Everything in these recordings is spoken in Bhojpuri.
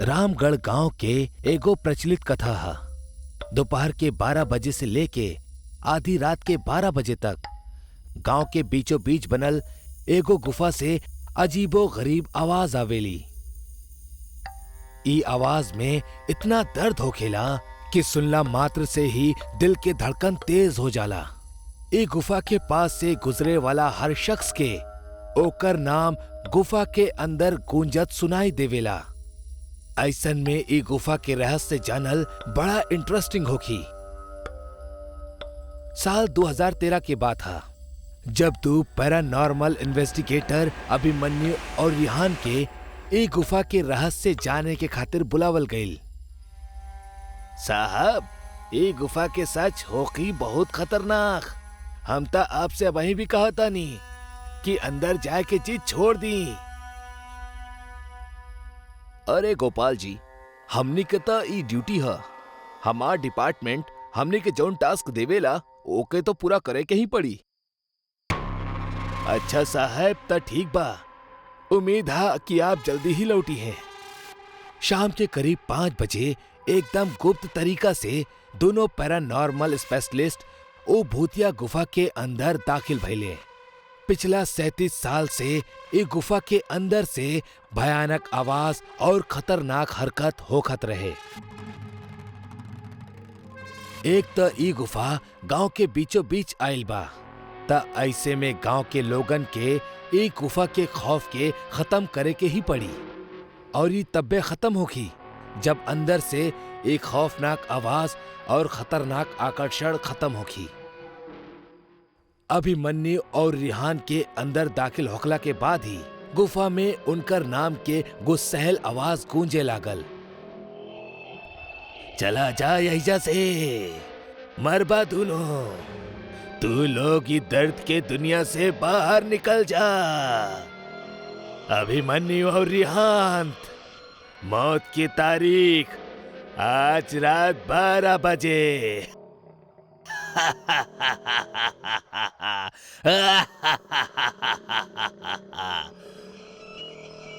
रामगढ़ गांव के एगो प्रचलित कथा है। दोपहर के 12 बजे से लेके आधी रात के 12 बजे तक गांव के बीचों बीच बनल एगो गुफा से अजीबो गरीब आवाज आवेली। ई आवाज में इतना दर्द होखेला कि सुनला मात्र से ही दिल के धड़कन तेज हो जाला। ई गुफा के पास से गुजरे वाला हर शख्स के ओकर नाम गुफा के अंदर गूंजत सुनाई देवेला। ऐसन में ई गुफा के रहस्य जानल बड़ा इंटरेस्टिंग होखी। साल 2013 की बात है, जब दो पैरानॉर्मल इन्वेस्टिगेटर अभिमन्यु और रिहान के ई गुफा के रहस्य जाने के खातिर बुलावल गईल। साहब, ई गुफा के सच होखी बहुत खतरनाक। हम तो आपसे वही भी कहता नहीं कि अंदर जाए के चीज छोड़ दी। अरे गोपाल जी, हमनी के तो ई ड्यूटी है। हमार डिपार्टमेंट हमनी के जौन टास्क देवेला ओके तो पूरा करे के ही पड़ी। अच्छा साहब, तो ठीक बा। उम्मीद है कि आप जल्दी ही लौटी हैं। शाम के करीब 5 बजे एकदम गुप्त तरीका से दोनों पैरानॉर्मल स्पेशलिस्ट ओ भूतिया गुफा के अंदर दाखिल भइले। पिछला 37 साल से ये गुफा के अंदर से भयानक आवाज और खतरनाक हरकत होखत रहे। एक तो ई गुफा गांव के बीचों बीच आइल बा, त ऐसे में गांव के लोगन के ई गुफा के खौफ के खत्म करे के ही पड़ी। और ये तब्बे खत्म होगी जब अंदर से एक खौफनाक आवाज और खतरनाक आकर्षण खत्म होगी। अभिमन्यु और रिहान के अंदर दाखिल होखला के बाद ही गुफा में उनकर नाम के गुस्सैल आवाज गूंजे लागल। चला जा यहीं से, मरबा दोनों। तू लोग इस दर्द के दुनिया से बाहर निकल जा। अभिमन्यु और रिहान, मौत की तारीख आज रात 12 बजे।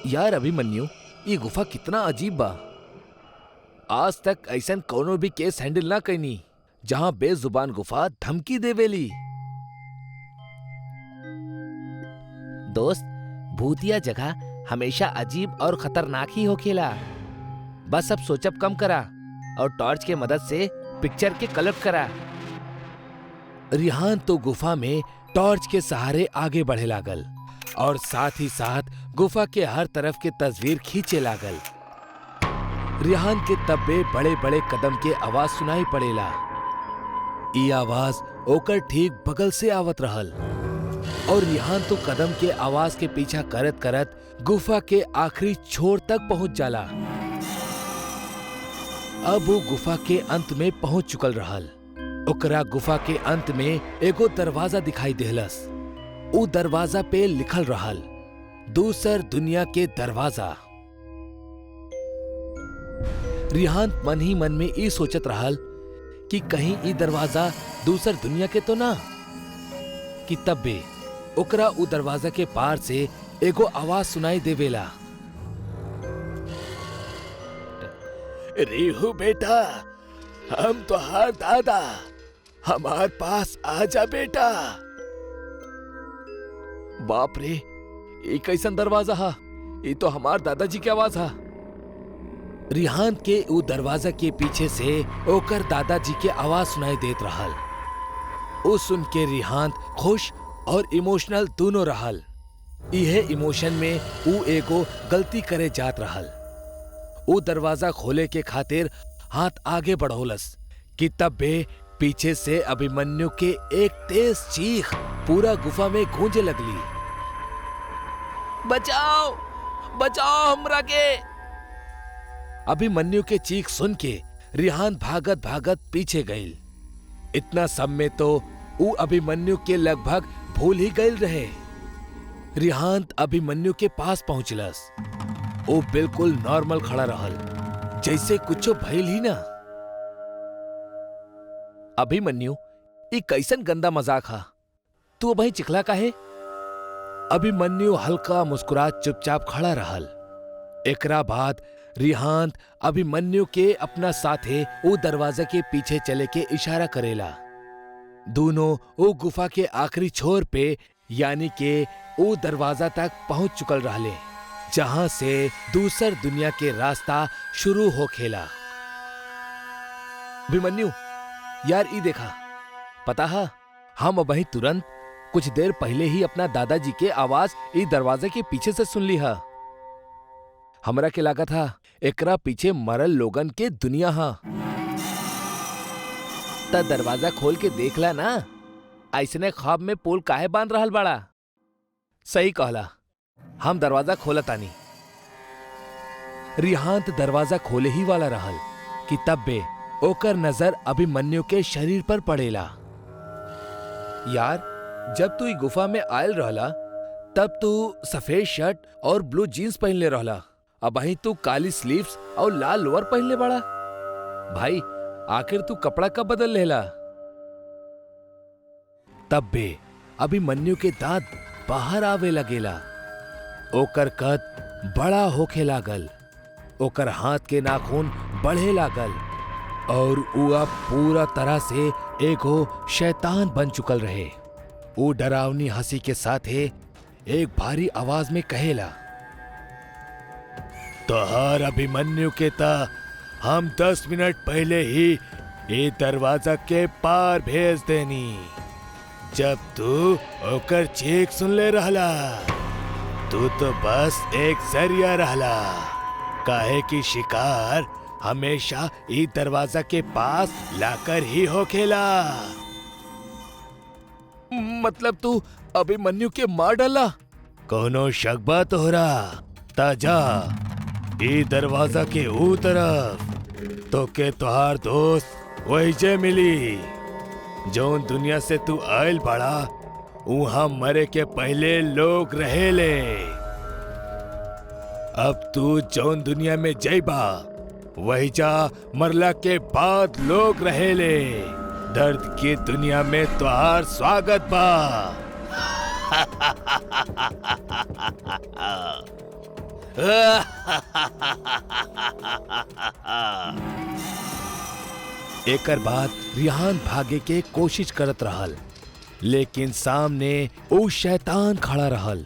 यार अभिमन्यु, ये गुफा कितना अजीब बा। आज तक ऐसन कोनो भी केस हैंडल ना कईनी जहां बेजुबान गुफा धमकी देवेली। दोस्त, भूतिया जगह हमेशा अजीब और खतरनाक ही होखेला। बस अब सोचब कम करा और टॉर्च के मदद से पिक्चर के कलेक्ट करा। रिहान तो गुफा में टॉर्च के सहारे आगे बढ़े लागल और साथ ही साथ गुफा के हर तरफ के तस्वीर खींचे लागल। रिहान के तब्बे बड़े बड़े कदम के आवाज सुनाई पड़ेला। ई आवाज ओकर ठीक बगल से आवत रहल और रिहान तो कदम के आवाज के पीछा करत करत गुफा के आखिरी छोर तक पहुंच जाला। अब वो गुफा के अंत में पहुंच चुकल रहल। ओकरा गुफा के अंत में एगो दरवाजा दिखाई देहलस। उ दरवाजा पे लिखल रहल, दूसर दुनिया के दरवाजा। रिहान मन ही मन में ई सोचत रहल कि कहीं ई दरवाजा दूसर दुनिया के तो ना। कि तब्बे ओकरा उ दरवाजा के पार से एगो आवाज सुनाई देवेला। रेहू बेटा, हम तो हार दादा, हमार पास आजा बेटा। बाप रे, ये कैसन दरवाजा हा? ये तो हमार दादाजी की आवाज हा। रिहान के उ दरवाजा के पीछे से ओकर दादाजी के आवाज सुनाई देत रहल। ओ सुन के रिहान खुश और इमोशनल दोनों रहल। इहे इमोशन में उ एगो गलती करे जात रहल। उ दरवाजा खोले के खातिर हाथ आगे बढ़ौलस कि तब्बे पीछे से अभिमन्यु के एक तेज चीख पूरा गुफा में गूंजे लगली। बचाओ, बचाओ हमरा के। अभिमन्यु के चीख सुन के रिहान भागत भागत पीछे गईल। इतना सब में तो उ अभिमन्यु के लगभग भूल ही गईल रहे। रिहान अभिमन्यु के पास पहुंचलस। वो बिल्कुल नॉर्मल खड़ा रहल, जैसे कुछो भइल ही ना। अभिमन्यु, ये कैसन गंदा मजाक हा? तू वही चिखला काहे? अभिमन्यु हल्का मुस्कुरात चुपचाप खड़ा रहल। एकरा बाद रिहांत अभिमन्यु के अपना साथे वो दरवाजा के पीछे चले के इशारा करेला। दोनों वो गुफा के आखिरी छोर पे यानी के वो दरवाजा तक पहुंच चुकल रहले, जहां से दूसर दुनिया के रास्ता शुरू हो खेला। अभिमन्यु, यार ई देखा, पता है हम अबही तुरंत कुछ देर पहले ही अपना दादाजी के आवाज ई दरवाजे के पीछे से सुन ली है। हमरा के लगा था एकरा पीछे मरल लोगन के दुनिया हा। त दरवाजा खोल के देखला ना, ऐसने ख्वाब में पोल काहे बांध रहल बाड़ा। सही कहला, हम दरवाजा खोला तानी। रिहांत दरवाजा खोले ही वाला रहल कि तब बे ओकर नजर अभिमन्यु के शरीर पर पड़ेला। यार, जब तू ई गुफा में आयल रहला तब तू सफेद शर्ट और ब्लू जीन्स पहनले रहला, अब वहीं तू काली स्लीव्स और लाल लोअर पहनले बड़ा। भाई, आखिर तू कपड़ा कब बदल लेला? तब बे अभिमन्यु के दांत बाहर आवे लगेला। ओकर कद बड़ा होखे लागल, ओकर हाथ के नाखून बढ़े लागल और ऊ अब पूरा तरह से एगो शैतान बन चुकल रहे। वो डरावनी हंसी के साथ एक भारी आवाज में कहेला, तोहर अभिमन्यु के ता हम 10 मिनट पहले ही ये दरवाजा के पार भेज देनी, जब तू ओकर चीख सुन ले रहला। तू तो बस एक जरिया रहला, काहे की शिकार हमेशा ई दरवाजा के पास लाकर ही होखेला। मतलब तू अभिमन्यु के मार डाला? कोनो शक बा तोहरा? ताजा ई दरवाजा के ऊ तरफ तो के तोहार दोस्त वही जे मिली जौन दुनिया से तू आयल बड़ा, वहां मरे के पहले लोग रहेले। अब तू जौन दुनिया में जइबा वही जा मरला के बाद लोग रहेले। दर्द की दुनिया में तोहार स्वागत बा। एकर बाद रिहान भागे के कोशिश करत रहल, लेकिन सामने वो शैतान खड़ा रहल।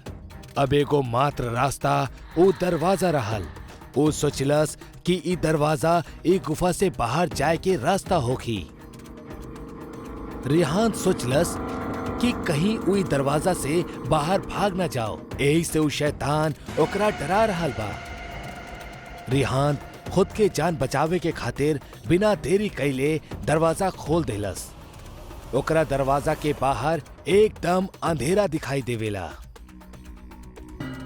अब एगो मात्र रास्ता वो दरवाजा रहल। वो सोचलस कि ई दरवाजा ई गुफा से बाहर जाए के रास्ता होखी। रिहान सोचलस कि कहीं उई दरवाजा से बाहर भाग ना जाओ, यही से वो शैतान ओकरा डरा रहल बा। रिहान खुद के जान बचावे के खातिर बिना देरी कैले दरवाजा खोल देलस। ओकरा दरवाजा के बाहर एकदम अंधेरा दिखाई देवेला।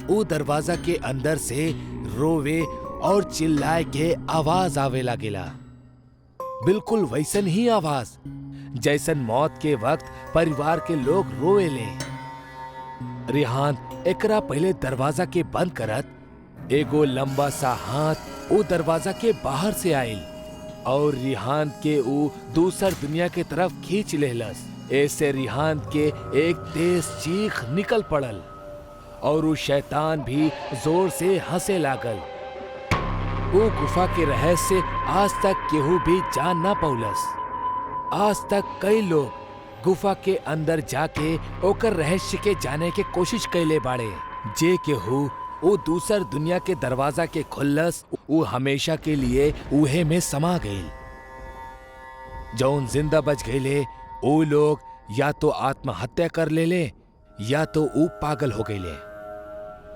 वो दरवाजा के अंदर से रोवे और चिल्लाए के आवाज आवे लागेला, बिल्कुल वैसन ही आवाज जैसन मौत के वक्त परिवार के लोग रोवेले। रिहान एकरा पहले दरवाजा के बंद करत एगो लंबा सा हाथ वो दरवाजा के बाहर से आयल और रिहान के वो दूसर दुनिया के तरफ खींच लेहलस। ऐसे रिहान के एक तेज चीख निकल पड़ल और वो शैतान भी जोर से हंसे लागल। वो गुफा के रहस्य आज तक केहू भी जान ना पौलस। आज तक कई लोग गुफा के अंदर जाके ओकर रहस्य के जाने के कोशिश कैले बाड़े। जे केहू वो दूसर दुनिया के दरवाजा के खुल्लस, वो हमेशा के लिए उहे में समा गईल। जौन जिंदा बच गईले वो लोग या तो आत्महत्या कर लेले या तो वो पागल हो गईले।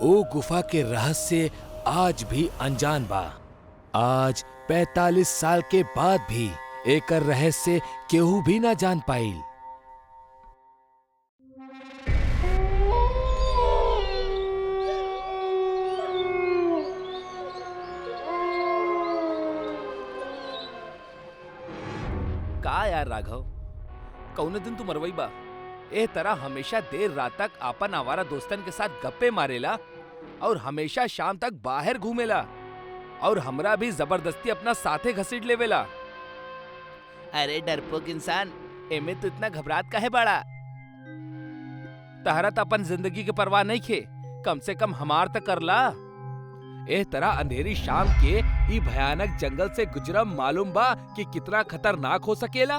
वो गुफा के रहस्य आज भी अनजान बा। आज 45 साल के बाद भी एकर रहस्य केहू भी ना जान पाइल। का यार राघव, कौने दिन तू मरवई बा? ए तरह हमेशा देर रात तक आपन आवारा दोस्तन के साथ गप्पे मारेला और हमेशा शाम तक बाहर घूमेला और हमरा भी जबरदस्ती अपना साथे घसीट लेवेला। अरे डरपोक इंसान, एमे तो इतना घबरात काहे बाड़ा? तहरा त अपन जिंदगी के परवाह नहीं खे, कम से कम हमार तक करला। ए तरह अंधेरी शाम के ई भयानक जंगल से गुजरम मालूम बा कि कितना खतरनाक हो सकेला।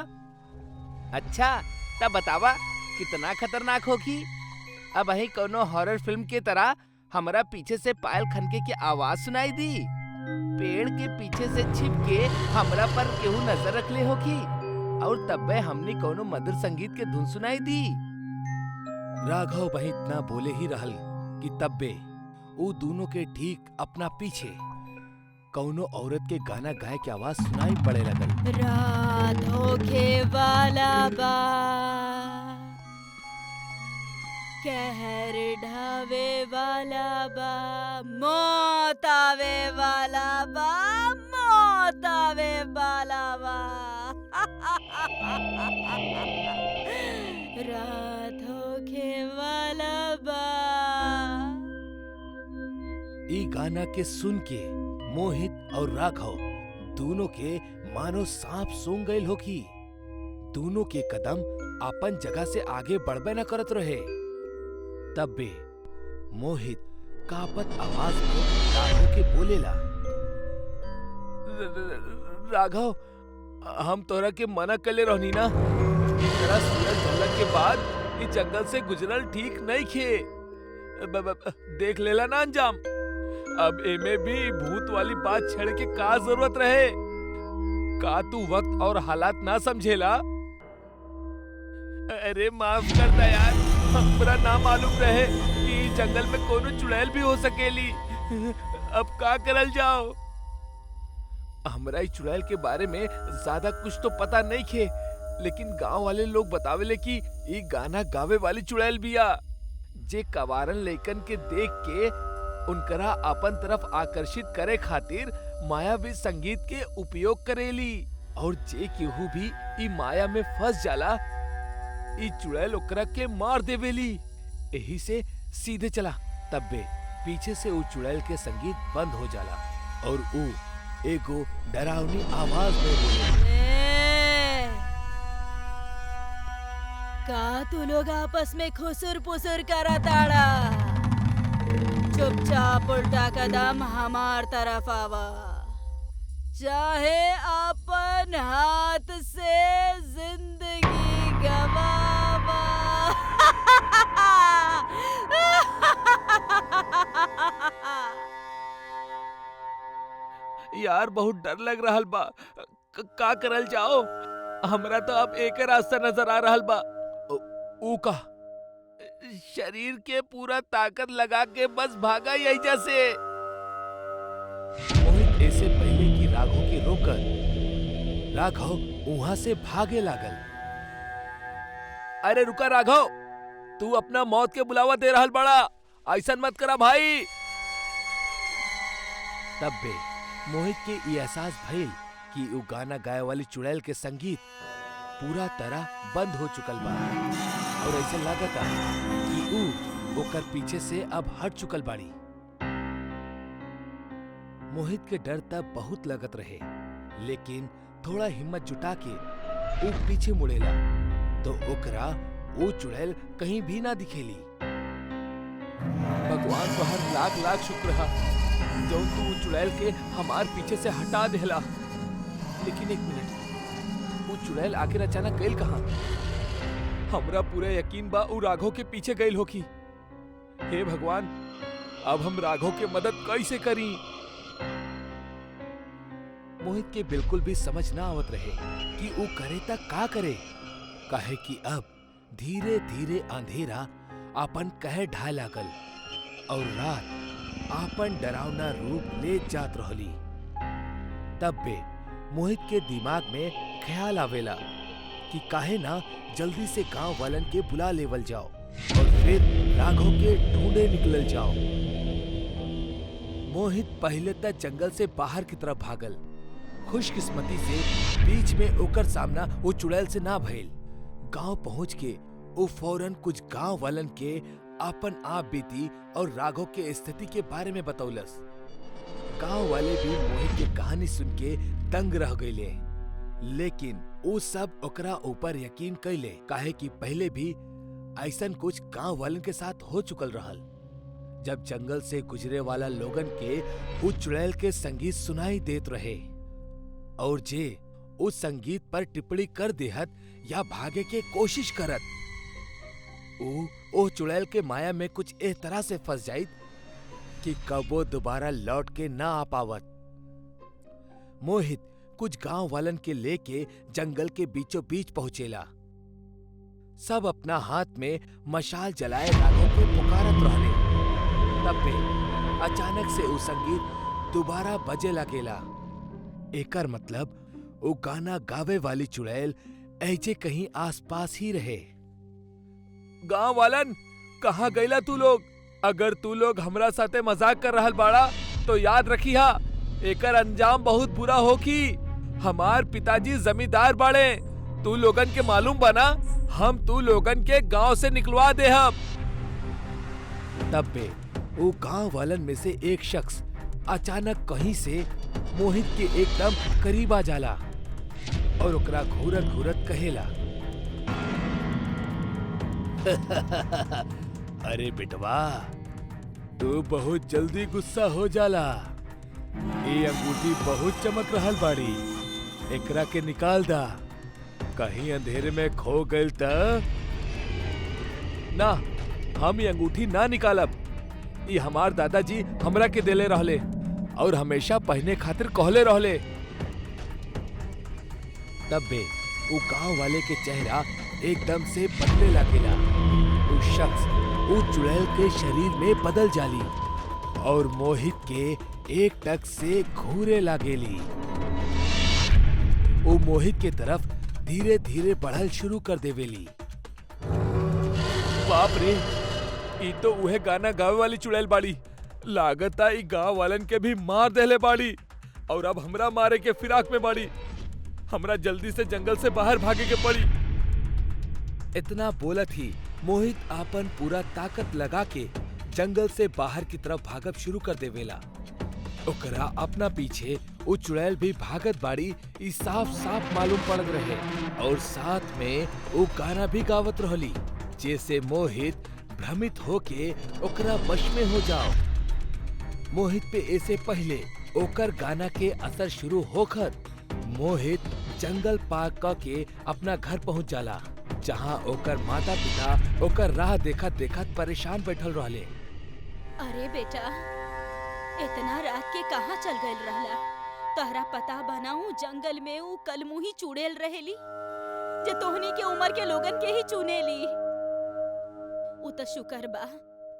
अच्छा तब बतावा कितना खतरनाक होगी। अब वही कोनो हॉरर फिल्म के तरह हमरा पीछे से पायल खनके की आवाज सुनाई दी, पेड़ के पीछे से छिप के हमरा पर केहू नजर रखले होगी और तब्बे हमने कोनो मधुर संगीत के धुन सुनाई दी। राघव वही इतना बोले ही रहल कि तब्बे ऊ दोनों के ठीक अपना पीछे कौनो औरत के गाना गाए के आवाज सुनाई पड़े लगल। रात होखे वाला बा, कहर ढावे वाला बा, मौत आवे वाला बा, मौत आवे वाला बा। रात होखे वाला बा। ई गाना के सुन के मोहित और राघव दोनों के मानो सांप सूंघ गए होगी। दोनों के कदम अपन जगह से आगे बढ़बे न करत रहे। तब बे मोहित कापत आवाज में राघव के बोलेला, राघव हम तोरा के मना कले रहनी ना, तेरा सूरज ढलने के बाद इस जंगल से गुजरल ठीक नहीं खे। देख लेला ना अंजाम। अब एमे भी भूत वाली बात छेड़ के का जरूरत रहे। का तू वक्त और हालात ना समझेला? अरे माफ करता यार, हमरा ना मालूम रहे कि जंगल में कोनो चुड़ैल भी हो सकेली। अब का करल जाओ? हमरा इस चुड़ैल के बारे में ज्यादा कुछ तो पता नहीं खे, लेकिन गांव वाले लोग बतावेले कि ये गाना गावे वाली चुड़ैल बिया, जे कवारन लेकन के देख के उनकरा अपन तरफ आकर्षित करे खातिर मायावी संगीत के उपयोग करेली। और जे केहू भी ई माया में फंस जाला, ई चुड़ैल ओकरा के मार देवेली। यही से सीधे चला तब्बे पीछे से ऊ चुड़ैल के संगीत बंद हो जाला और ऊ एगो डरावनी आवाज में बोले, का तू लोग आपस में खुसुर पुसुर करा ताड़ा? चुपचाप उल्टा कदम हमार तरफ आवा, चाहे अपन हाथ से जिंदगी गवावा। यार बहुत डर लग रहल बा, का करल जाओ? हमरा तो अब एक रास्ता नजर आ रहल बा। ऊ का शरीर के पूरा ताकत लगा के बस भागा यही जैसे। मोहित ऐसे पहले कि राघव के रोकर राघव वहां से भागे लागल। अरे रुका राघव, तू अपना मौत के बुलावा दे रहल बड़ा, ऐसा मत करा भाई। तब बे मोहित के ये एहसास भइल कि ऊ गाना गाए वाली चुड़ैल के संगीत पूरा तरह बंद हो चुकल बा और ऐसा लागता कि ऊ ओकर पीछे से अब हट चुकल बाड़ी। मोहित के डर तब बहुत लगत रहे, लेकिन थोड़ा हिम्मत जुटा के ऊ पीछे मुड़ेला तो ओकरा वो चुड़ैल कहीं भी ना दिखेली। भगवान तो हर लाख लाख शुक्र है जो तू चुड़ैल के हमार पीछे से हटा देला। लेकिन एक मिनट, वो चुड़ैल आखिर अचानक गइल कहाँ? हमरा पूरा यकीन बा ऊ राघव के पीछे गइल होखी। हे भगवान, अब हम राघव के मदद कैसे करी? मोहित के बिल्कुल भी समझ ना आवत रहे कि वो करे तक का करे, काहे कि अब धीरे धीरे अंधेरा आपन कहे ढाए लागल और रात आपन डरावना रूप ले जात रहली। तब बे मोहित के दिमाग में ख्याल आवेला कि काहे ना जल्दी से गांव वालन के बुला लेवल जाओ और फिर राघव के ढूंढे निकलल जाओ। मोहित पहले तक जंगल से बाहर की तरफ भागल। खुशकिस्मती से बीच में ओकर सामना वो चुड़ैल से ना भइल। गांव पहुंच के वो फौरन कुछ गांव वालन के अपन आप बीती और राघव के स्थिति के बारे में बतौलस। गांव वाले भी मोहित की कहानी सुन के दंग रह गईले, लेकिन वो सब ओकरा ऊपर यकीन कैले, काहे कि पहले भी ऐसन कुछ गांव वालन के साथ हो चुकल रहल। जब जंगल से गुजरे वाला लोगन के उस चुड़ैल के संगीत सुनाई देत रहे और जे उस संगीत पर टिप्पणी कर देहत या भागे के कोशिश करत ओ चुड़ैल के माया में कुछ इस तरह से फंस जाइत कि कबो दोबारा लौट के ना आ पावत। मोहित कुछ गांव वालन के लेके जंगल के बीचों बीच पहुंचेला। सब अपना हाथ में मशाल जलाए राघव के पुकारत रहले। तब पे अचानक से वो संगीत दोबारा बजे लगेला। एकर मतलब वो गाना गावे वाली चुड़ैल ऐजे कहीं आसपास ही रहे। गांव वालन, कहाँ गईला तू लोग? अगर तू लोग हमरा साथे मजाक कर रहल बाड़ा तो याद रखिहा, एकर अंजाम बहुत बुरा होखी। हमार पिताजी जमींदार बाड़े, तू लोगन के मालूम बना, हम तू लोगन के गांव से निकलवा दे हम। तब पे वो गांव वालन में से एक शख्स अचानक कहीं से मोहित के एकदम करीब आ जाला और ओकरा घूरत घूरत कहेला, अरे बिटवा, तू बहुत जल्दी गुस्सा हो जाला। ये अंगूठी बहुत चमक रहल बाड़ी, एकरा के निकाल दा, कहीं अंधेरे में खो गइल त। ना, हम ये अंगूठी ना निकालब। ये हमार दादाजी हमरा के देले रहले और हमेशा पहने खातिर कहले रहले। तब बे वो गांव वाले के चेहरा एकदम से बदले लगेला। वो शख्स वो चुड़ैल के शरीर में बदल जाली और मोहित के एक टक से घूरे लागेली। वो मोहित के तरफ धीरे धीरे बढ़ल शुरू कर देवेली। बाप रे, ई तो उहे गाना गावे वाली चुड़ैल बाड़ी। लागता ई गांव वालन के भी मार देले बाड़ी और अब हमरा मारे के फिराक में बाड़ी। हमरा जल्दी से जंगल से बाहर भागे के पड़ी। इतना बोलत ही मोहित आपन पूरा ताकत लगा के जंगल से बाहर की तरफ भागब शुरू कर देवेला। ओकरा अपना पीछे वो चुड़ैल भी भागत बाड़ी, ई साफ साफ मालूम पड़त रहे और साथ में वो गाना भी गावत रहली, जैसे मोहित भ्रमित होके ओकरा वश में हो जाओ। मोहित पे ऐसे पहले ओकर गाना के असर शुरू होकर मोहित जंगल पार के अपना घर पहुंच जाला, जहां ओकर माता पिता ओकर राह देखत देखत परेशान बैठल रहले। अरे बेटा, इतना रात के कहाँ चल गइल रहला? तहरा पता बनाऊ जंगल में ऊ कलमुही चुड़ैल रहेली जे तोहनी के उम्र के लोगन के ही चुनेली। ऊ तो शुक्र बा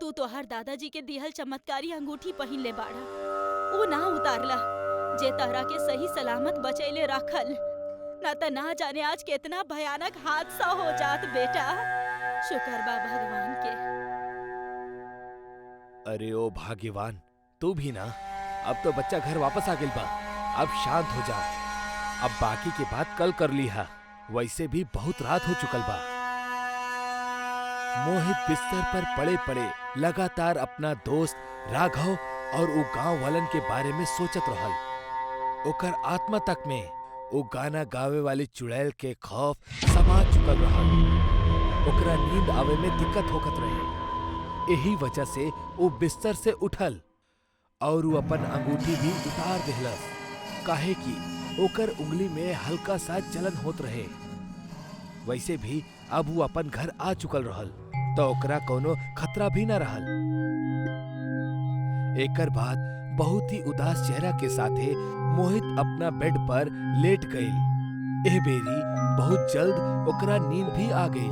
तू तोहार दादाजी के दिहल चमत्कारी अंगूठी पहिन ले बाड़ा। ऊ ना उतारला जे तहरा के सही सलामत बचैले रखल, ना त ना जाने आज कितना भयानक हादसा हो जात बेटा। शुक्र बा भगवान के। अरे ओ भाग्यवान, तू भी ना। अब तो बच्चा घर वापस आ गइल बा, अब शांत हो जा। अब बाकी की बात कल कर ली है, वैसे भी बहुत रात हो चुकल बा। मोहित बिस्तर पर पड़े पड़े लगातार अपना दोस्त राघव और वो गांव वालन के बारे में सोचत रहल। ओकर आत्मा तक में वो गाना गावे वाली चुड़ैल के खौफ समा चुकल रहल। ओकरा नींद आवे में दिक्कत होकत रहे। यही वजह से वो बिस्तर से उठल और वो अपन अंगूठी भी उतार देहलस, काहे कि ओकर उंगली में हल्का सा जलन होत रहे। वैसे भी अब वो अपन घर आ चुकल रहल, तो ओकरा कोनो खतरा भी न रहल। एकर बाद बहुत ही उदास चेहरा के साथे मोहित अपना बेड पर लेट गइल। एह बेरी बहुत जल्द ओकरा नींद भी आ गइल।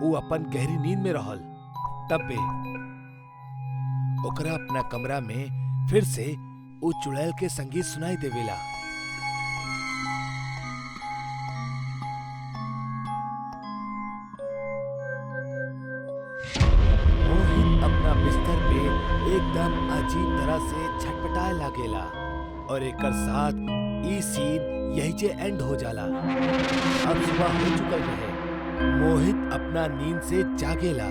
वो अपन गहरी नींद में रहल। तब बे ओकरा अपना कमरा में फिर से वो चुड़ैल के संगीत सुनाई देवेला। मोहित अपना बिस्तर पे एकदम अजीब तरह से छटपटाए लागेला और एकर साथ ई सीन यही जे एंड हो जाला। अब सुबह हो चुकल रहे। मोहित अपना नींद से जागेला।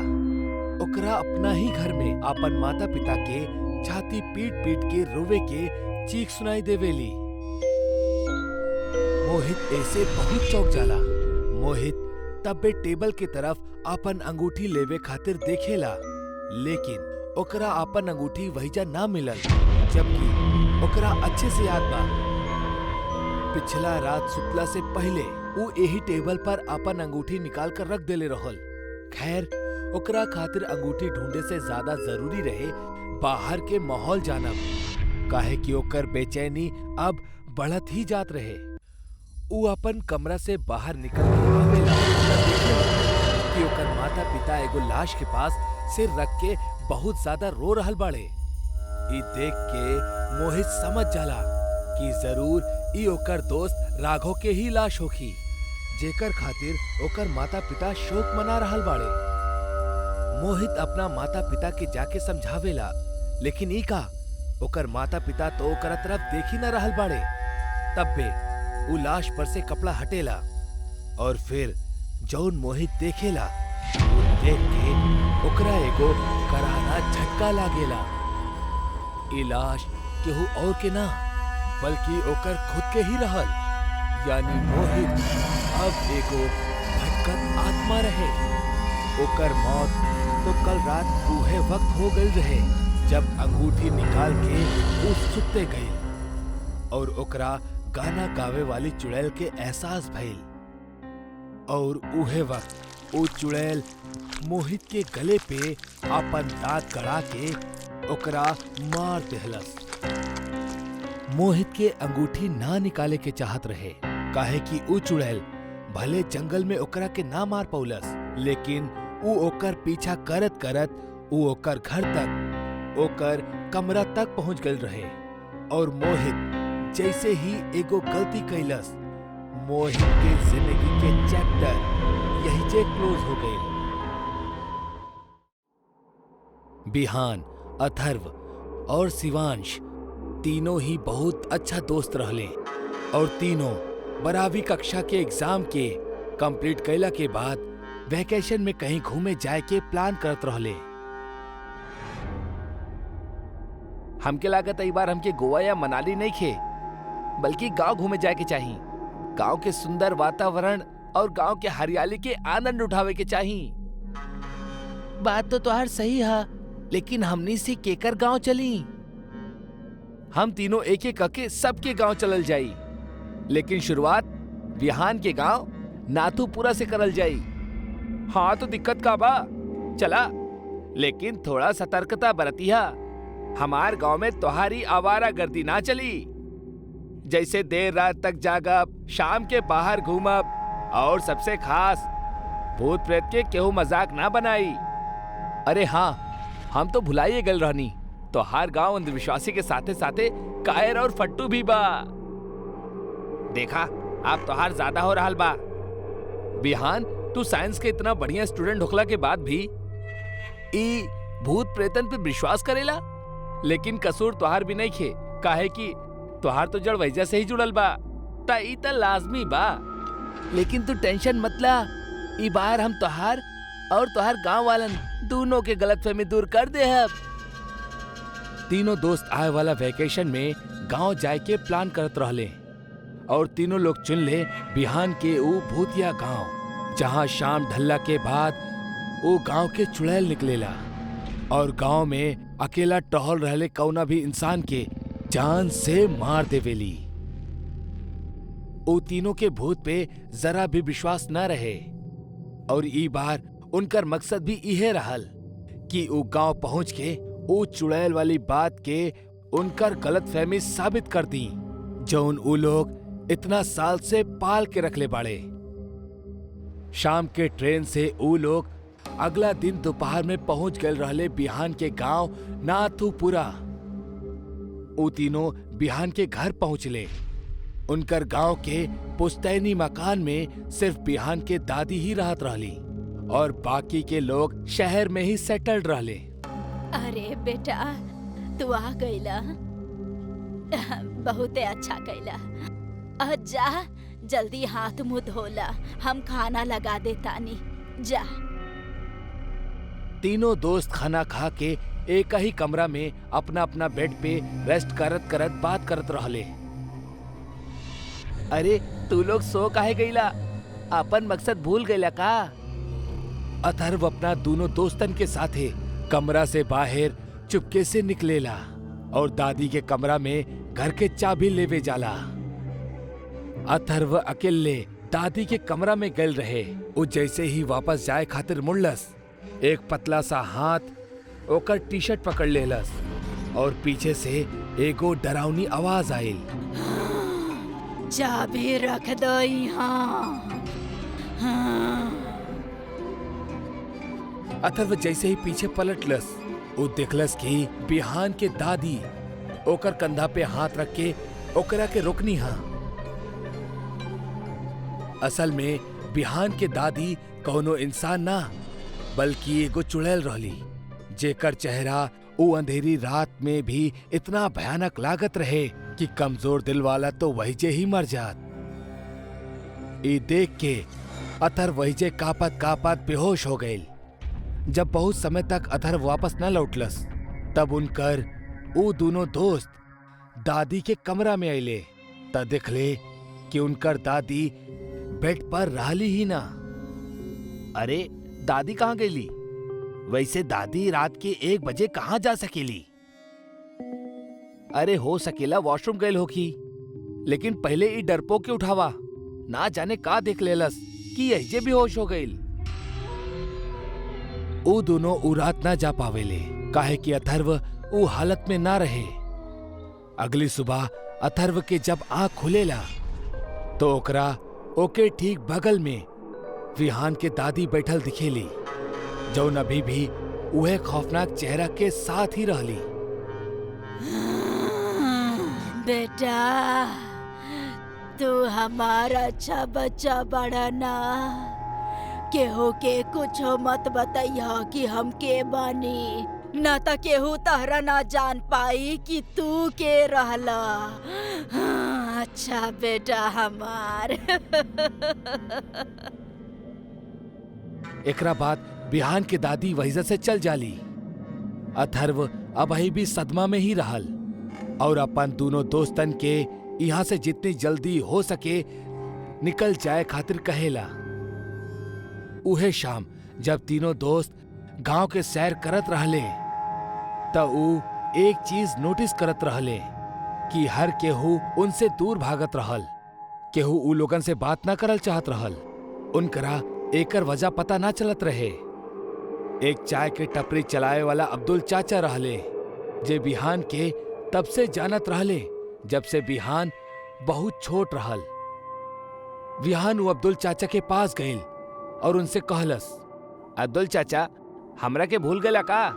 ओकरा अपना ही घर में अपन माता पिता के छाती पीट पीट के रोवे के चीख सुनाई देवेली। मोहित ऐसे बहुत चौंक जाला। मोहित तब बे टेबल के तरफ अपन अंगूठी लेवे खातिर देखेला, लेकिन ओकरा अपन अंगूठी वहीजा ना मिलल, जबकि ओकरा अच्छे से याद बा पिछला रात सुतला से पहले वो यही टेबल पर अपन अंगूठी निकाल कर रख देले रहल। खैर, ओकरा खातिर अंगूठी ढूंढे से ज्यादा जरूरी रहे बाहर के माहौल जानब, काहे कि ओकर बेचैनी अब बढ़त ही जात रहे। ऊ अपन कमरा से बाहर निकल के आवेला कि ओकर माता पिता एगो लाश के पास सिर रख के बहुत ज्यादा रो रहल बाड़े। ई देख के मोहित समझ जाला कि जरूर ई ओकर दोस्त राघव के ही लाश होखी, जेकर खातिर ओकर माता पिता शोक मना रहल बाड़े। मोहित अपना माता पिता के जाके समझावेला, लेकिन ई का ओकर माता पिता तो ओकर तरफ देख ही न रहल बाड़े। तब बे उ लाश पर से कपड़ा हटेला और फिर जौन मोहित देखेला वो देख के ओकरा एगो करारा झटका लागेला। ई लाश केहू और के ना बल्कि ओकर खुद के ही रहल, यानी मोहित अब एगो भटकत आत्मा रहे। ओकर मौत तो कल रात उहे वक्त हो गई रहे जब अंगूठी निकाल के उ सुते गई और ओकरा गाना गावे वाली चुड़ैल के एहसास भइल। और उहे वक्त वो चुड़ैल मोहित के गले पे अपन दांत गड़ा के ओकरा मार देहलस। मोहित के अंगूठी ना निकाले के चाहत रहे, काहे कि उ चुड़ैल भले जंगल में ओकरा के ना मार पौलस, लेकिन उ ओकर पीछा करत करत उ ओकर घर तक, ओकर कमरा तक पहुंच गल रहे। और मोहित जैसे ही एगो गलती कैलस, मोहित के जिंदगी के चैप्टर यही जे क्लोज हो गए। बिहान, अथर्व और शिवांश तीनों ही बहुत अच्छा दोस्त रहले और तीनों 12वीं कक्षा के एग्जाम के कंप्लीट कैला के बाद वैकेशन में कहीं घूमे जाए के प्लान करत रहले। हमके लागत ई बार हमके गोवा या मनाली नहीं खे, बल्कि गांव घूमे जाए के चाहिए। गांव के सुंदर वातावरण और गांव के हरियाली के आनंद उठावे के चाहिए। बात तो तुहार सही है, लेकिन हमनी से केकर गांव चली? हम तीनों एक एक करके सबके गांव चलल जाई, लेकिन शुरुआत बिहान के गांव नाथूपुरा से करल जाई। हाँ तो दिक्कत का बा, चला, लेकिन थोड़ा सतर्कता बरतिया। हमार गांव में तोहारी आवारा गर्दी ना चली, जैसे देर रात तक जागब, शाम के बाहर घूमब, और सबसे खास भूत प्रेत के केहू मजाक ना बनाई। अरे हाँ, हम तो भुलाइए गल रहनी, तो हर गांव अंधविश्वासी के साथे साथे कायर और फट्टू भी बा। देखा, आप तो हार ज्यादा हो रहा बा। बिहान, तू साइंस के इतना बढ़िया स्टूडेंट होखला के बाद भी ई भूत प्रेतन पे विश्वास करेला, लेकिन कसूर तोहार भी नहीं खे, काहे कि तोहार तो जड़ वैजा से ही जुड़ल बा, ता ई त लाजमी बा। लेकिन तू टेंशन मत ला, ई बार हम तोहार और तोहार गांव वालन दोनों के गलतफहमी दूर कर दे। अब तीनों दोस्त आए वाला वैकेशन में गांव जाए के प्लान करत रहले और तीनों लोग चुन ले बिहान के ऊ भूतिया गांव, जहां शाम ढलला के बाद वो गांव के चुड़ैल निकलेला और गांव में अकेला टहल रहले कौना भी इंसान के जान से मार देवेली। वो तीनों के भूत पे जरा भी विश्वास न रहे और ई बार उनकर मकसद भी इहे रहल कि वो गांव पहुंच के वो चुड़ैल वाली बात के उनकर गलतफहमी साबित कर दी, जौन वो लोग इतना साल से पाल के रखले बाड़े। शाम के ट्रेन से वो लोग अगला दिन दोपहर में पहुंच गए रहले बिहान के गांव नाथूपुरा। वो तीनों बिहान के घर पहुंचले। उनकर गांव के पुश्तैनी मकान में सिर्फ बिहान के दादी ही रहत रहली और बाकी के लोग शहर में ही सेटल्ड रहले। अरे बेटा, तू आ गईला, बहुते अच्छा कैला। जा जल्दी हाथ मुंह धोला, हम खाना लगा दे तानी, जा। तीनों दोस्त खाना खा के एक ही कमरा में अपना अपना बेड पे रेस्ट करत करत बात करत रहले। अरे तू लोग सो काहे गईला? अपन मकसद भूल गईला का? अथर्व अपना दोनों दोस्तन के साथे कमरा से बाहर चुपके से निकलेला और दादी के कमरा में घर के चाबी लेवे जाला। अथर्व अकेले दादी के कमरा में गल रहे। वो जैसे ही वापस जाए खातिर मुड़लस, एक पतला सा हाथ ओकर टी शर्ट पकड़ लेलस और पीछे से एगो डरावनी आवाज आयल। चाबी रख दो यहाँ। अथर्व जैसे ही पीछे पलटलस, वो देखलस कि बिहान के दादी ओकर कंधा पे हाथ रख के ओकरा के रोकनी हा। असल में बिहान के दादी कौनो इंसान ना बल्कि एगो चुड़ैल रहली, जेकर चेहरा वो अंधेरी रात में भी इतना भयानक लागत रहे कि कमजोर दिल वाला तो वहीजे ही मर जात। ई देख के अथर्व वहीजे कापत कापत बेहोश हो गए। जब बहुत समय तक अथर्व वापस न लौटलस, तब उनकर वो दोनों दोस्त दादी के कमरा में आइले। तब देखले कि उनकर दादी बेड पर रहली ही ना। अरे दादी कहाँ गईली? वैसे दादी रात के 1 बजे कहाँ जा सकेली? अरे हो सकेला वॉशरूम गईल होखी, लेकिन पहले ई डरपोक के उठावा, ना जाने का देख लेलस कि यही भी होश हो गईल। वो दोनों उ रात ना जा पावेले, काहे कि अथर्व उ हालत में ना रहे। अगली सुबह अथर्व के जब आँख खुलेला तो ओकरा ओके ठीक बगल में विहान के दादी बैठल दिखेली, जौन अभी भी उहे खौफनाक चेहरा के साथ ही रहली। बेटा, तू हमारा अच्छा बच्चा बड़ा ना। केहू के कुछ मत बताइया कि हम के बानी, ना तो केहू तहरा ना जान पाई कि तू के रहला। अच्छा बेटा हमार। एकरा बाद बिहान के दादी वहीजा से चल जाली। अथर्व अबही भी सदमा में ही रहल और अपन दोनों दोस्तन के यहाँ से जितनी जल्दी हो सके निकल जाए खातिर कहेला। उहे शाम जब तीनों दोस्त गांव के सैर करत रहले, तब ऊ एक चीज नोटिस करत रहले कि हर केहू उनसे दूर भागत रहल। केहू ऊ लोगन से बात ना करल चाहत रहल। उनकरा एकर वजह पता ना चलत रहे। एक चाय के टपरी चलाए वाला अब्दुल चाचा रहले, जे बिहान के तब से जानत रहले जब से बिहान बहुत छोट रहल। बिहान वो अब्दुल चाचा के पास गईल और उनसे कहलस, अब्दुल चाचा, हमरा के भूल गला का?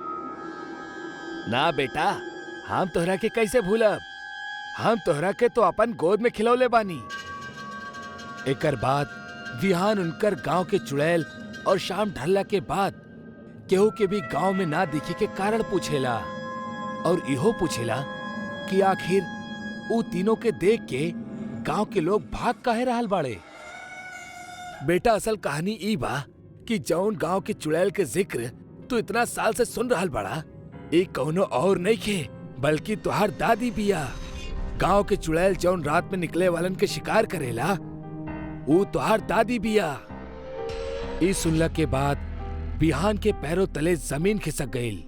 ना बेटा, हम तोहरा के कैसे भूलब? हम तोहरा के तो अपन गोद में खिलौले बानी। एकर बाद विहान उनकर गांव के चुड़ैल और शाम ढलला के बाद केहू के भी गांव में ना दिखे के कारण पूछेला और इहो पूछेला कि आखिर ऊ तीनों के देख के गांव के लोग भाग काहे रहल बाड़े। बेटा, असल कहानी ई बा कि जौन गांव के चुड़ैल के जिक्र तू इतना साल से सुन रहल बड़ा, एक कौनो और नहीं खे बल्कि तुहार दादी बिया। गांव के चुड़ैल जौन रात में निकले वालन के शिकार करेला, ऊ तुहार दादी बिया। ई सुनला के बाद बिहान के पैरों तले जमीन खिसक गईल।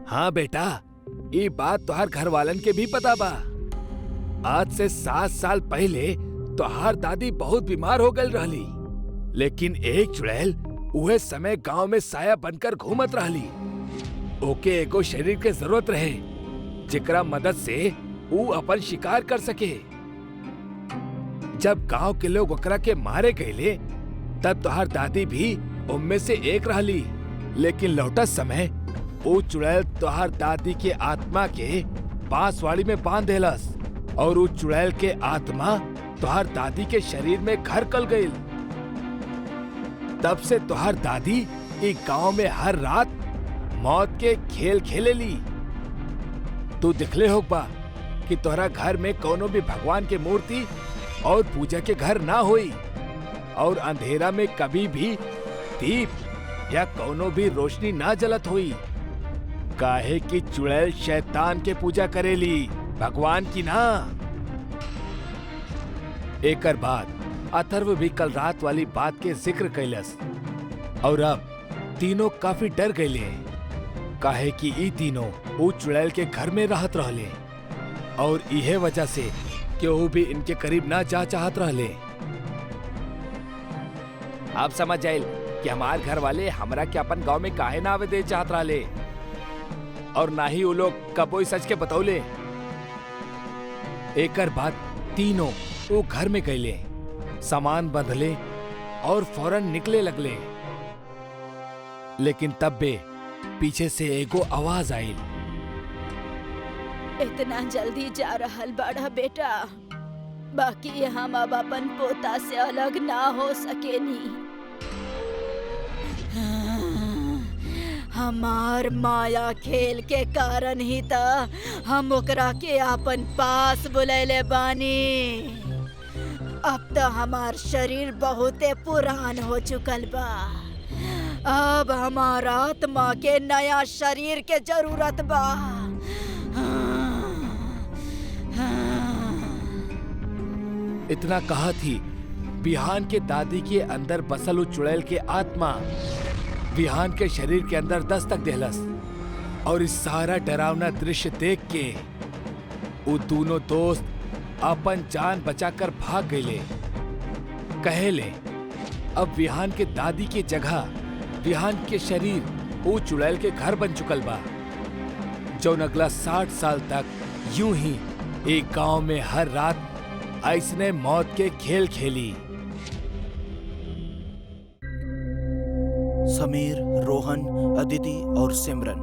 हाँ बेटा, ये बात तुहार घर वालन के भी पता बा। आज से 7 साल पहले तुहार दादी बहुत बीमार हो गई रहली, लेकिन एक चुड़ैल उहे समय गांव में साया बनकर घूमत रहली। ओके एगो शरीर के जरूरत रहे जेकरा मदद से ऊ अपन शिकार कर सके। जब गांव के लोग ओकरा के मारे गए, तब तुहार दादी भी उनमें से एक रहली, लेकिन लौटत समय वो चुड़ैल तुहार दादी के आत्मा के बांसवाड़ी में बांध देलस और वो चुड़ैल के आत्मा तुहार दादी के शरीर में घर कर गई। तब से तुहार दादी एक गांव में हर रात मौत के खेल खेलेली। तू दिखले होगा कि तोहरा घर में कोनो भी भगवान के मूर्ति और पूजा के घर ना होई और अंधेरा में कभी भी दीप या कोनो भी रोशनी ना जलत हुई, काहे कि चुड़ैल शैतान के पूजा करेली, भगवान की ना। एकर बाद अथर्व भी कल रात वाली बात के जिक्र कैलस और अब तीनों काफी डर गए। काहे कि ई तीनों वो चुड़ैल के घर में रहत रहले और इहे वजह से केहू भी इनके करीब ना जा चाहत रहले। आप समझ जाइल कि हमार घर वाले हमरा के अपन गांव में काहे ना आवे दे चाहत रहले और ना ही वो लोग कबोई सच के बतौले। एकर बाद तीनों वो घर में गईले, सामान बंधले और फौरन निकले लगले। लेकिन तब बे पीछे से एगो आवाज आइल। इतना जल्दी जा रहल बाड़ा बेटा, बाकी हम अब अपन पोता से अलग ना हो सकेनी। हमार माया खेल के कारण ही त हम ओकरा के अपन पास बुलैले बानी। अब तो हमार शरीर बहुते पुरान हो चुकल बा। अब हमार आत्मा के नया शरीर के जरूरत बा। इतना कहा थी बिहान के दादी के अंदर बसल उ चुड़ैल के आत्मा बिहान के शरीर के अंदर दस्तक देहलस और इस सारा डरावना दृश्य देख के वो दोनों दोस्त अपन जान बचाकर भाग गए। कहेले अब विहान के दादी के जगह विहान के शरीर वो चुड़ैल के घर बन चुकल बा, जो अगला 60 साल तक यूं ही एक गांव में हर रात ऐसने मौत के खेल खेली। समीर, रोहन, अदिति और सिमरन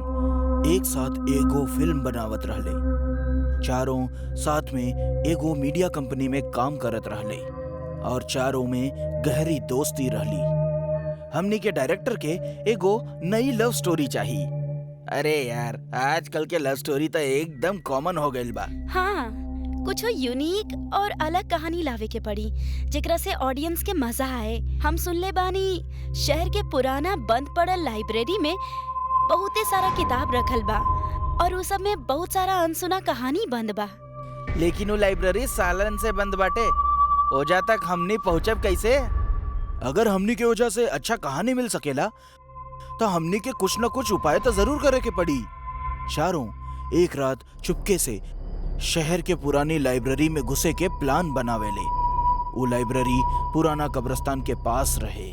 एक साथ एगो फिल्म बनावत रहले। चारों साथ में एगो मीडिया कंपनी में काम करत रहले और चारों में गहरी दोस्ती रहली। हमनी के डायरेक्टर के एगो नई लव स्टोरी चाहिए। अरे यार, आजकल के लव स्टोरी तो एकदम कॉमन हो गइल बा। हाँ, कुछ यूनिक और अलग कहानी लावे के पड़ी जेकरा से ऑडियंस के मजा आए। हम सुनले बानी शहर के पुराना बंद पड़ल लाइब्रेरी में बहुते सारा किताब रखल बा और उस सब में बहुत सारा अनसुना कहानी बंद बा। लेकिन वो लाइब्रेरी सालन से बंद बाटे, ओजा तक हमनी पहुँचब कैसे? अगर हमनी के वजह से अच्छा कहानी मिल सकेला तो हमनी के कुछ न कुछ उपाय तो जरूर करे के पड़ी। चारों एक रात चुपके से शहर के पुरानी लाइब्रेरी में घुसे के प्लान बनावेले। वो लाइब्रेरी पुराना कब्रिस्तान के पास रहे,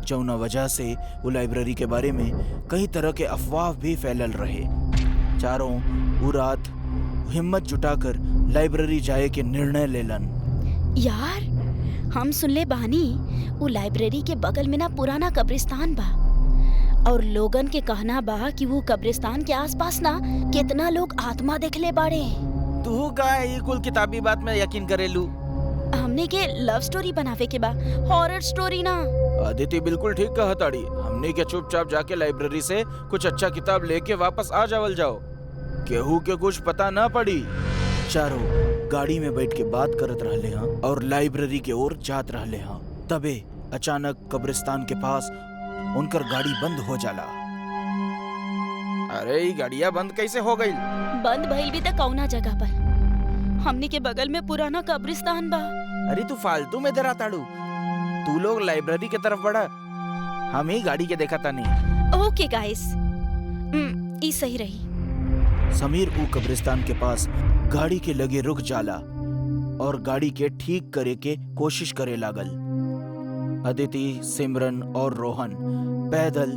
जौना वजह से वो लाइब्रेरी के बारे में कई तरह के अफवाह भी फैलल रहे। चारों वो रात हिम्मत जुटाकर लाइब्रेरी जाए के निर्णय लेलन। यार, हम सुनले बानी वो लाइब्रेरी के बगल में ना पुराना कब्रिस्तान बा और लोगन के कहना बा कि वो कब्रिस्तान के आसपास ना कितना लोग आत्मा देखले बाड़े। तू का ये कुल किताबी बात में यकीन करेलू? हमने के लव स्टोरी बनावे के बा, हॉरर स्टोरी ना। अदिति बिल्कुल ठीक कहा ताड़ी। हमने के चुपचाप जाके लाइब्रेरी से कुछ अच्छा किताब लेके वापस आ जावल जाओ, केहू के कुछ पता ना पड़ी। चारों गाड़ी में बैठ के बात करत रहले हाँ और लाइब्रेरी के ओर जात रहले हाँ। तबे अचानक कब्रिस्तान के पास उनकर गाड़ी बंद हो जाला। अरे ये गाड़ियाँ बंद कैसे हो गई? बंद भइल भी त कौना जगह पर? हमने के बगल में पुराना कब्रिस्तान बा। अरे तू फालतू में डरा ताड़ू। तू लोग लाइब्रेरी के तरफ बढ़ा, हम ही गाड़ी के देखा था नहीं। ओके गाइस, ई सही रही। समीर वो कब्रिस्तान के पास गाड़ी के लगे रुक जाला और गाड़ी के ठीक करे के कोशिश करे लागल। अदिति, सिमरन और रोहन पैदल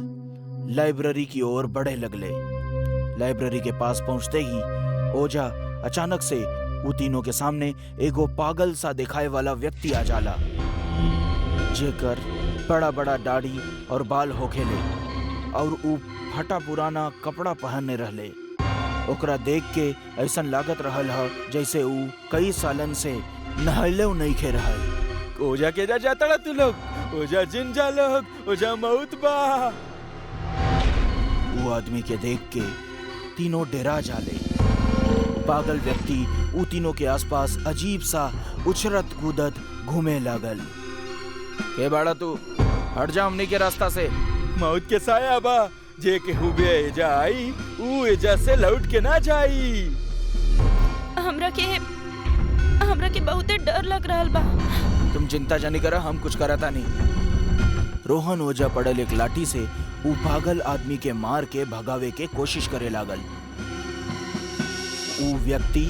लाइब्रेरी की ओर बढ़े लगले। लाइब्रेरी के पास पहुंचते ही ओझा अचानक से वो तीनों के सामने एगो पागल सा दिखाए वाला व्यक्ति आ जाला, जेकर बड़ा बड़ा दाढ़ी और बाल होखेले और ऊ फटा पुराना कपड़ा पहनने रहले। ओकरा देख के ऐसा लागत रहल ह जैसे ऊ कई सालन से नहले नहीं खे रहल। ओझा के जा जाता तू लोग, ओझा जिन जा लोग, ओझा मौत बा। वो आदमी के देख के तीनों डरा जाले। पागल व्यक्ति ऊ तीनों के आसपास अजीब सा उछरत कूदत घूमे लागल। के बाड़ा तू, हट जा हमनी के रास्ता से। मौत के साया बा, जे के हुबे एजा आई ऊ एजा से लौट के ना जाई। हमरा के बहुते डर लग रहल बा। तुम चिंता जानी करा, हम कुछ करता नहीं। रोहन ओझा पड़ल एक लाठी से ऊ पागल आदमी के मार के भगावे के कोशिश करे लागल। ऊ व्यक्ति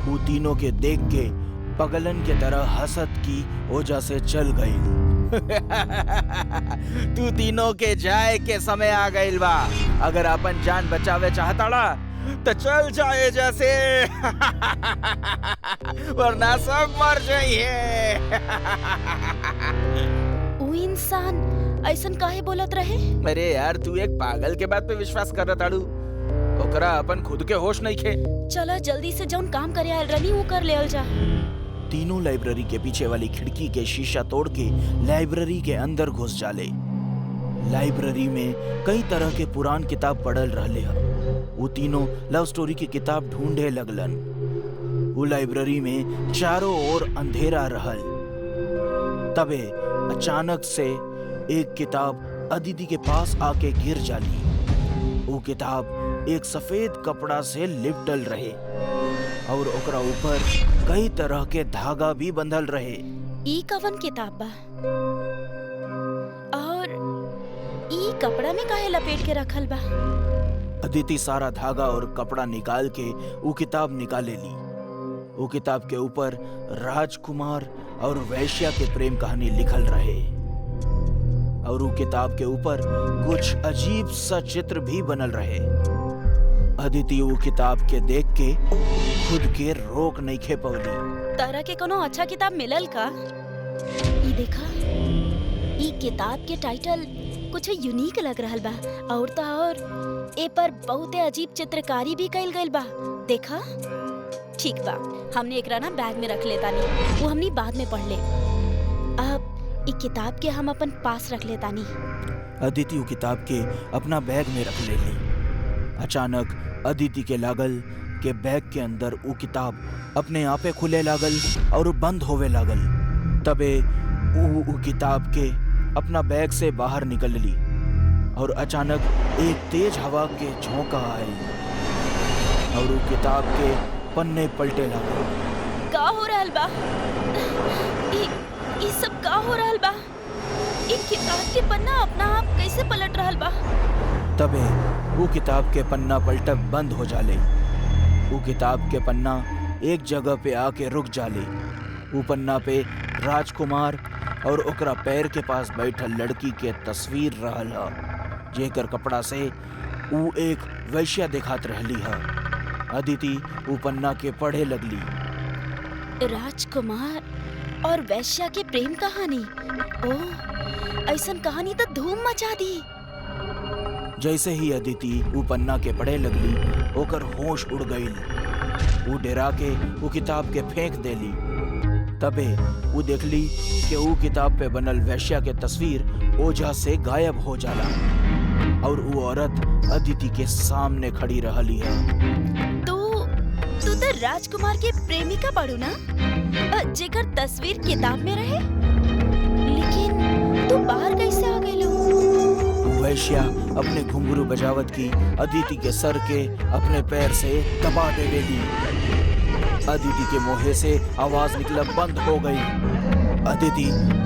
ऊ तीनों के देख के पगलन के तरह हसत की वजह से चल गई। तू तीनों के जाए के समय आ गइल बा। अगर अपन जान बचावे चाहताड़ा तो चल जाए जैसे वरना सब मर जाइए। ऊ इंसान ऐसन काहे बोलत रहे? अरे यार, तू एक पागल के बात पे विश्वास कर रहा ताड़ू। ओकरा अपन खुद के होश नहीं खे। चला जल्दी से जौन काम करे आयल रनी वो कर लेवल जा। तीनों लाइब्रेरी के पीछे वाली खिड़की के शीशा तोड़ के लाइब्रेरी के अंदर घुस जाले। लाइब्रेरी में कई तरह के पुरान किताब पढ़ल रहले ह। वो तीनों लव स्टोरी की किताब ढूंढे लगलन। वो लाइब्रेरी में चारों ओर अंधेरा रहल। तबे अचानक से एक किताब अदिति के पास आके गिर जाली। वो किताब एक सफेद कपड़ा से लिपटल रहे और ओकरा ऊपर कई तरह के धागा भी बंधल रहे। ई कवन किताब बा? और ई कपड़ा में काहे लपेट के रखल बा? अदिति सारा धागा और कपड़ा निकाल के वो किताब निकाले ली। वो किताब के ऊपर राजकुमार और वैश्या के प्रेम कहानी लिखल रहे और वो किताब के ऊपर कुछ अजीब सा चित्र भी बनल रहे। अदिति वो किताब के देख के खुद के रोक नहीं खे पवली। तारा के कोनो अच्छा किताब मिलल का? ई देखा, ई किताब के टाइटल कुछ यूनिक लग रहल बा और तो और ए पर बहुते अजीब चित्रकारी भी कइल गइल बा। देखा? ठीक बा, हमने एकरा ना बैग में रख लेतानी, वो हमनी बाद में पढ़ ले। अब ई किताब के हम अपन पास रख लेतानी। अदिति वो किताब के अपना बैग में रख ले ली। अचानक अदिति के लागल के बैग के अंदर वो किताब अपने आपे खुले लागल और बंद होवे लागल। तबे वो किताब के अपना बैग से बाहर निकल ली और अचानक एक तेज हवा के झोंका आई और वो किताब के पन्ने पलटे लागल। का हो रहल बा? ई सब का हो रहल बा? ई किताब के पन्ना अपना आप कैसे पलट रहल बा? तबे वो किताब के पन्ना पलटब बंद हो जाले। वो किताब के पन्ना एक जगह पे आके रुक जाले। वो पन्ना पे राजकुमार और ओकरा पैर के पास बैठल लड़की के तस्वीर रहल ह, जेकर कपड़ा से वो एक वैश्या दिखात रहली ह। अदिति वो पन्ना के पढ़े लगली। राजकुमार और वैश्या के प्रेम कहानी। ओह, ऐसन कहानी तो धूम मचा दी। जैसे ही अदिति वो पन्ना के पढ़े लगली, ओकर होश उड़ गईल। वो डरा के वो किताब के फेंक देली। तबे वो देखली कि वो किताब पे बनल वैश्या के तस्वीर ओझा से गायब हो जाला और वो औरत अदिति के सामने खड़ी रहली है। तू तो राजकुमार के प्रेमिका बाड़ू ना, जेकर तस्वीर किताब में रहे? लेकिन तू बाहर कैसे आ गइलो? वैश्या अपने घुंघरू बजावत की अदिति के सर के अपने पैर से दबा देवेली। अदिति के मुंह से आवाज निकला बंद हो गई। अदिति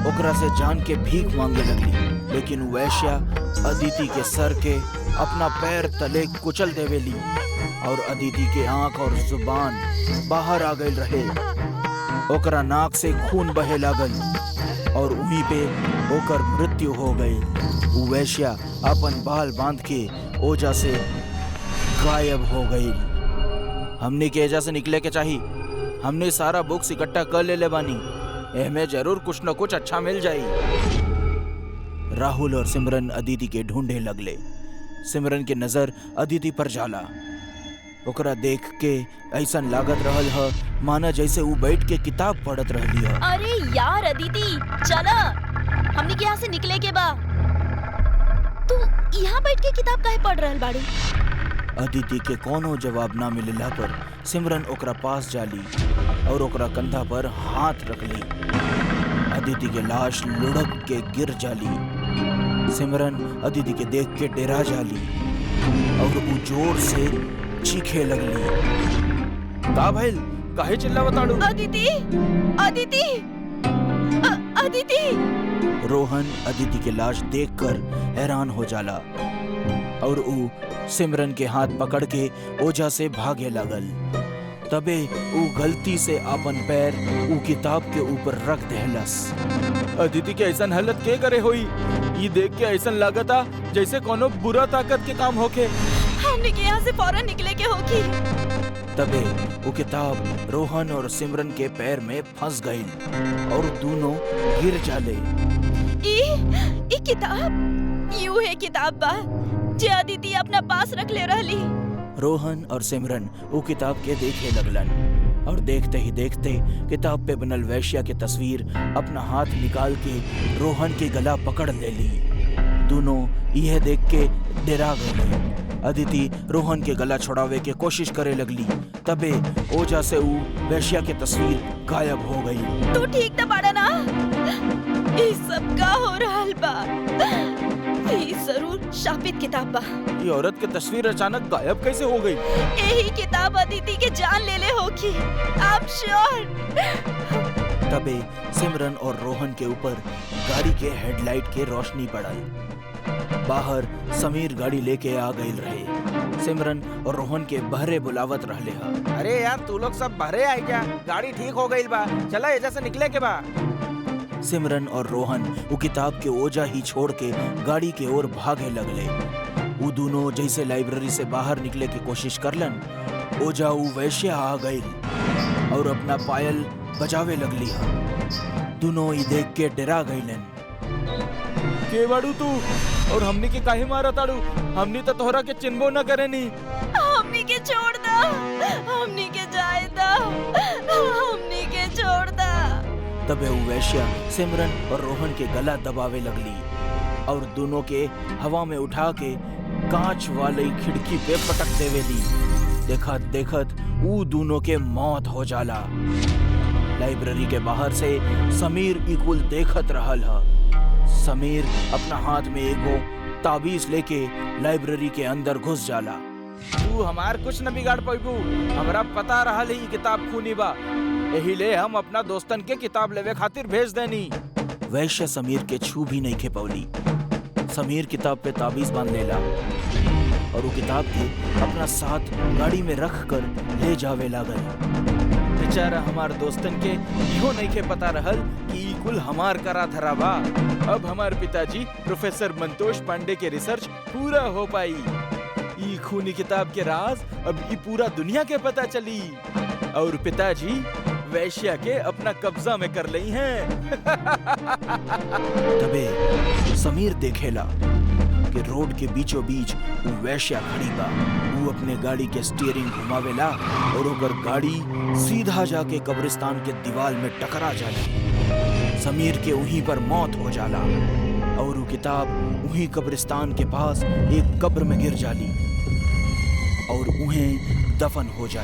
ओकरा से जान के भीख मांगे लगली, लेकिन वैश्या अदिति के सर के अपना पैर तले कुचल देवेली और अदिति के आंख और जुबान बाहर आ गई रहे। ओकरा नाक से खून बहे लागल और वहीं पे ओकर मृत्यु हो गई। वैश्या अपन बाल बांध के ओझा से गायब हो गई। हमने के एजा से निकले के चाहिए। हमने सारा बुक्स इकट्ठा कर ले बानी, एमे जरूर कुछ न कुछ अच्छा मिल जाई। राहुल और सिमरन अदिति के ढूंढे लगले। सिमरन के नजर अदिति पर जाला। ओकरा देख के ऐसा लागत रहल ह माना जैसे वो बैठ के किताब पढ़त रहली ह। अरे यार अदिति, चला, हमने के यहाँ से निकले के बा। तू यहाँ बैठ के किताब काहे पढ़ रहल बाड़ी? अदिति के कोनो जवाब ना मिलला पर सिमरन ओकरा पास जाली और ओकरा कंधा पर हाथ रखली। अदिति के लाश लुढ़क के गिर जाली। सिमरन अदिति के देख के डेरा जाली और वो जोर से चीखे लगली। का भइल? काहे चिल्लावत ताड़ू? अदिति, अदिति, अदिति। रोहन अदिति के लाश देखकर हैरान हो जाला और ऊ सिमरन के हाथ पकड़ के ओझा से भागे लगल। तबे ऊ गलती से अपन पैर ऊ किताब के ऊपर रख देहलस। अदिति के ऐसन हालत के करे होई? ये देख के ऐसन लागता जैसे कोनो बुरा ताकत के काम होके। हमने के यहाँ से फौरन निकले के होगी। तबे वो किताब रोहन और सिमरन के पैर में फंस गई और दोनों गिर जाले। ई किताब यू है किताब बा जे अदिति अपना पास रख ले रहली। रोहन और सिमरन वो किताब के देखे लगलन और देखते ही देखते किताब पे बनल वैश्या की तस्वीर अपना हाथ निकाल के रोहन के गला पकड़ ले ली। दोनों यह देख के डरा गए। अदिति रोहन के गला छुड़ावे के कोशिश करे लगली। तबे ओझा से ऊ वैश्या की तस्वीर गायब हो गई। तू ठीक तो बाड़ा ना? ये सब का हो रहल बा? ये जरूर शापित किताब बा। ये औरत की तस्वीर अचानक गायब कैसे हो गई? यही किताब अदिति के जान ले ले होगी। आप श्योर? तबे सिमरन और रोहन के ऊपर गाड़ी के हेडलाइट के रोशनी पड़ल। बाहर समीर गाड़ी लेके आ गई रहे। सिमरन और रोहन के बहरे बुलावत रहले हा। अरे यार तू लोग सब बहरे आए क्या? गाड़ी ठीक हो गई बा, चला एजा से निकले के बा। सिमरन और रोहन वो किताब के ओझा ही छोड़ के गाड़ी के ओर भागे लगले। वो दोनों जैसे लाइब्रेरी से बाहर निकले की कोशिश करलन, ओझा वो वैश्या आ गई और अपना पायल बजावे लगली हा। दोनों ही देख के डरा गईलन। के बाड़ू तू और हमनी के काहे मारा ताड़ू? हमनी तो तोहरा के चिन्हबो न करे नी। हमनी के छोड़ दा, हमनी के जाए दा, हमनी के छोड़ दा। तबे वो वैश्या सिमरन और रोहन के गला दबावे लगली और दोनों के हवा में उठा के कांच वाली खिड़की पे पटक देवेली। देखत देखत वो दोनों के मौत हो जाला। लाइब्रेरी के बाहर से समीर इकुल देखत रहल हा। समीर अपना हाथ में एगो ताबीज लेके लाइब्रेरी के अंदर घुस जाला। तू हमार कुछ न बिगाड़ पाइबू। हमरा पता रहल ही किताब खूनी बा, यही ले हम अपना दोस्तन के किताब लेवे खातिर भेज देनी। वैश्य समीर के छू भी नहीं खेपौली। समीर किताब पे ताबीज बांध लेला और वो किताब के अपना साथ गाड़ी में रख कर ले जावे लागल। बेचारा हमार दोस्तन के इहो नहीं के पता रहल कि ई कुल हमार करा धरा बा। अब हमार पिताजी प्रोफेसर मंतोष पांडे के रिसर्च पूरा हो पाई। ई खूनी किताब के राज अब ई पूरा दुनिया के पता चली और पिताजी वैश्या के अपना कब्जा में कर ली हैं। तबे समीर देखेला कि रोड के बीचों बीच वो वैश्या खड़ी बा। वो अपने गाड़ी के स्टीयरिंग घुमावेला और ओकर गाड़ी सीधा जाके कब्रिस्तान के दीवार में टकरा जाला। समीर के वहीं पर मौत हो जाला और वो किताब वहीं कब्रिस्तान के पास एक कब्र में गिर जाली और उन्हें दफन हो जाली।